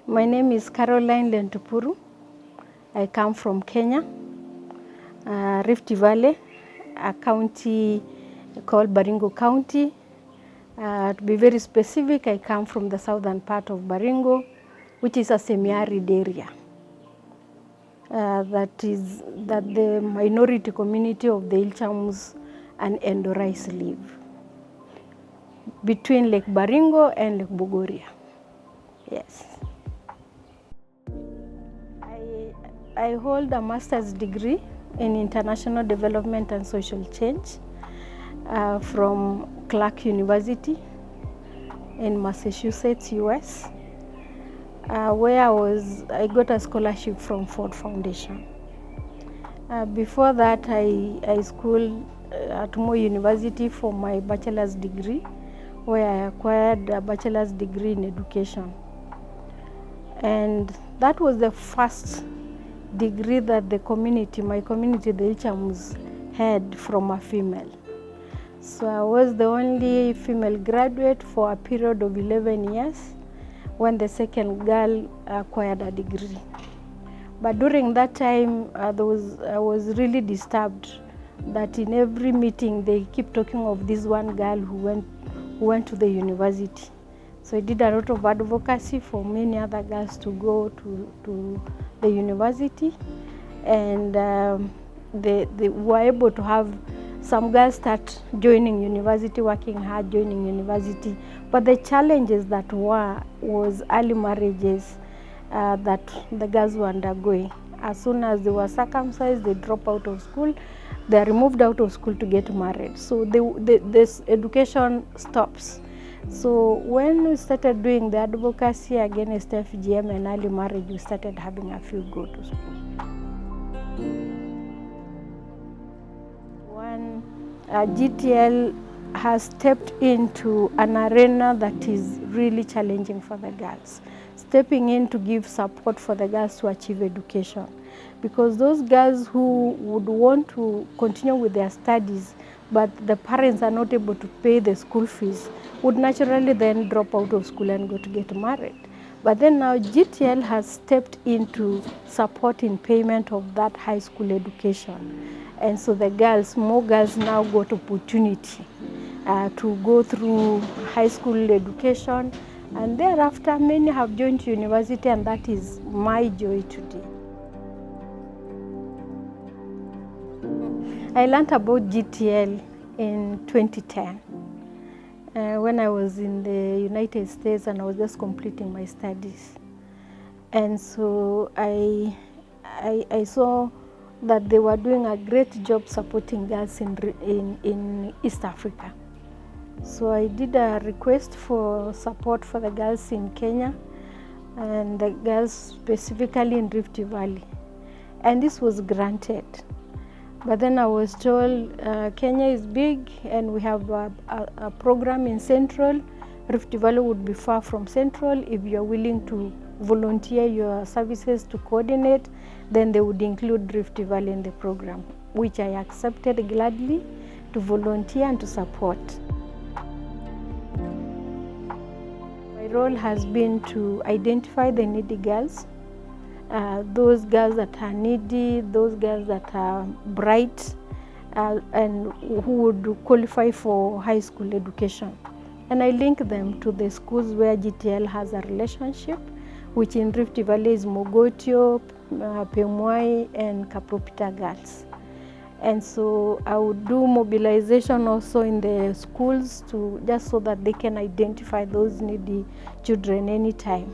My name is Caroline Lentupuru. I come from Kenya, Rift Valley, a county called Baringo County. To be very specific, I come from the southern part of Baringo, which is a semi-arid area. That the minority community of the Ilchamus and Endorais live, between Lake Baringo and Lake Bogoria. Yes. I hold a master's degree in international development and social change from Clark University in Massachusetts, US, where I got a scholarship from Ford Foundation. Before that, I schooled at Mo University for my bachelor's degree, where I acquired a bachelor's degree in education. And that was the first degree that my community, the Ilchamus, had from a female. So I was the only female graduate for a period of 11 years when the second girl acquired a degree. But during that time, I was really disturbed that in every meeting they keep talking of this one girl who went to the university. So I did a lot of advocacy for many other girls to go to the university, and they were able to have some girls start joining university, working hard, joining university. But the challenges that was early marriages that the girls were undergoing. As soon as they were circumcised, they drop out of school, they are removed out of school to get married. So this education stops. So when we started doing the advocacy against FGM and early marriage, we started having a few go to school. GTL has stepped into an arena that is really challenging for the girls, stepping in to give support for the girls to achieve education. Because those girls who would want to continue with their studies, but the parents are not able to pay the school fees, would naturally then drop out of school and go to get married. But then now GTL has stepped into supporting payment of that high school education. And so more girls now got opportunity to go through high school education. And thereafter, many have joined university, and that is my joy today. I learned about GTL in 2010 when I was in the United States and I was just completing my studies. And so I saw that they were doing a great job supporting girls in East Africa. So I did a request for support for the girls in Kenya and the girls specifically in Rift Valley. And this was granted. But then I was told Kenya is big and we have a program in Central. Rift Valley would be far from Central. If you're willing to volunteer your services to coordinate, then they would include Rift Valley in the program, which I accepted gladly to volunteer and to support. My role has been to identify the needy girls, those girls that are needy, those girls that are bright, and who would qualify for high school education. And I link them to the schools where GTL has a relationship, which in Rift Valley is Mogotio, Pemwai, and Kapropita girls. And so I would do mobilization also in the schools just so that they can identify those needy children anytime.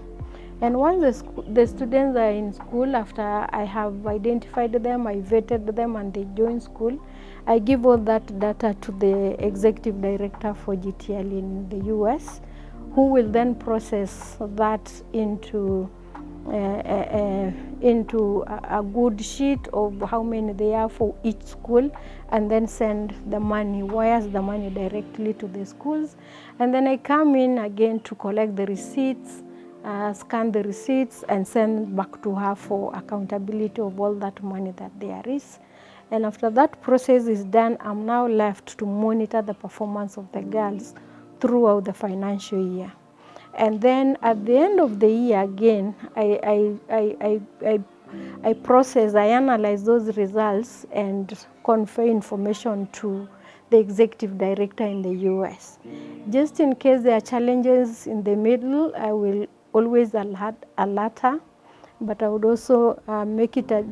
And once the students are in school, after I have identified them, I vetted them, and they join school, I give all that data to the executive director for GTL in the US, who will then process that into a good sheet of how many they are for each school, and then send the money, wires the money directly to the schools. And then I come in again to collect the receipts, scan the receipts, and send back to her for accountability of all that money that there is. And after that process is done, I'm now left to monitor the performance of the girls throughout the financial year. And then at the end of the year again, I process, I analyze those results and convey information to the executive director in the US. Just in case there are challenges in the middle, I will always alert her, but I would also make it a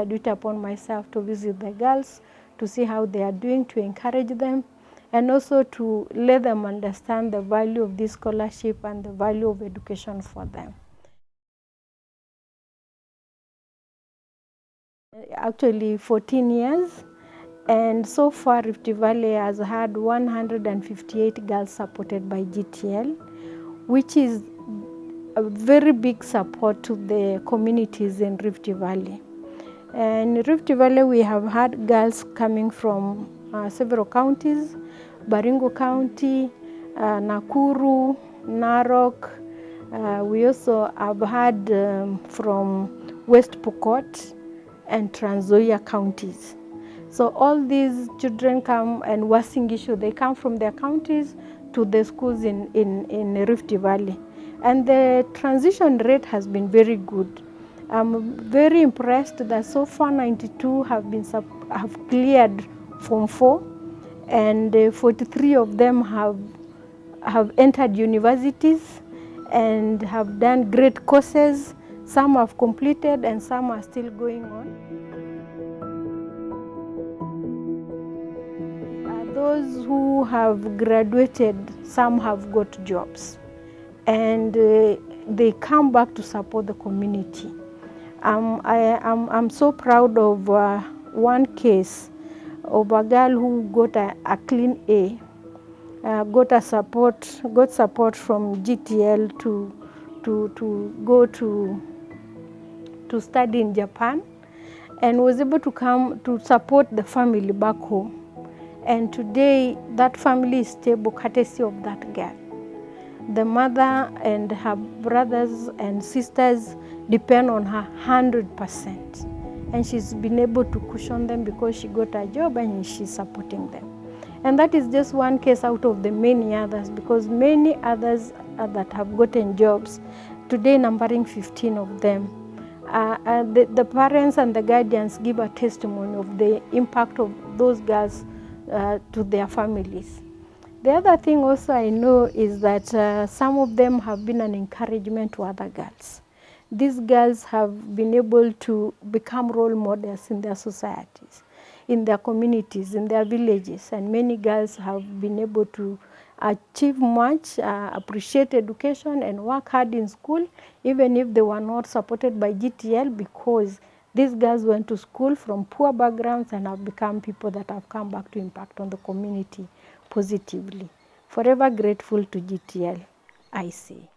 duty upon myself to visit the girls to see how they are doing, to encourage them, and also to let them understand the value of this scholarship and the value of education for them. Actually 14 years, and so far Rift Valley has had 158 girls supported by GTL, which is a very big support to the communities in Rift Valley. And in Rift Valley we have had girls coming from several counties: Baringo County, Nakuru, Narok. We also have had from West Pokot and Trans Nzoia counties. So all these children come, and Uasin Gishu, they come from their counties to the schools in Rift Valley. And the transition rate has been very good. I'm very impressed that so far 92 have cleared Form 4, and 43 of them have entered universities and have done great courses. Some have completed and some are still going on. Those who have graduated, some have got jobs, and they come back to support the community. I'm so proud of one case of a girl who got a clean A, got support from GTL to go to study in Japan, and was able to come to support the family back home. And today that family is stable courtesy of that girl. The mother and her brothers and sisters depend on her 100%. And she's been able to cushion them because she got a job and she's supporting them. And that is just one case out of the many others, because many others that have gotten jobs, today numbering 15 of them, the parents and the guardians give a testimony of the impact of those girls to their families. The other thing also I know is that some of them have been an encouragement to other girls. These girls have been able to become role models in their societies, in their communities, in their villages, and many girls have been able to achieve much, appreciate education, and work hard in school, even if they were not supported by GTL, because these girls went to school from poor backgrounds and have become people that have come back to impact on the community positively. Forever grateful to GTL, I say.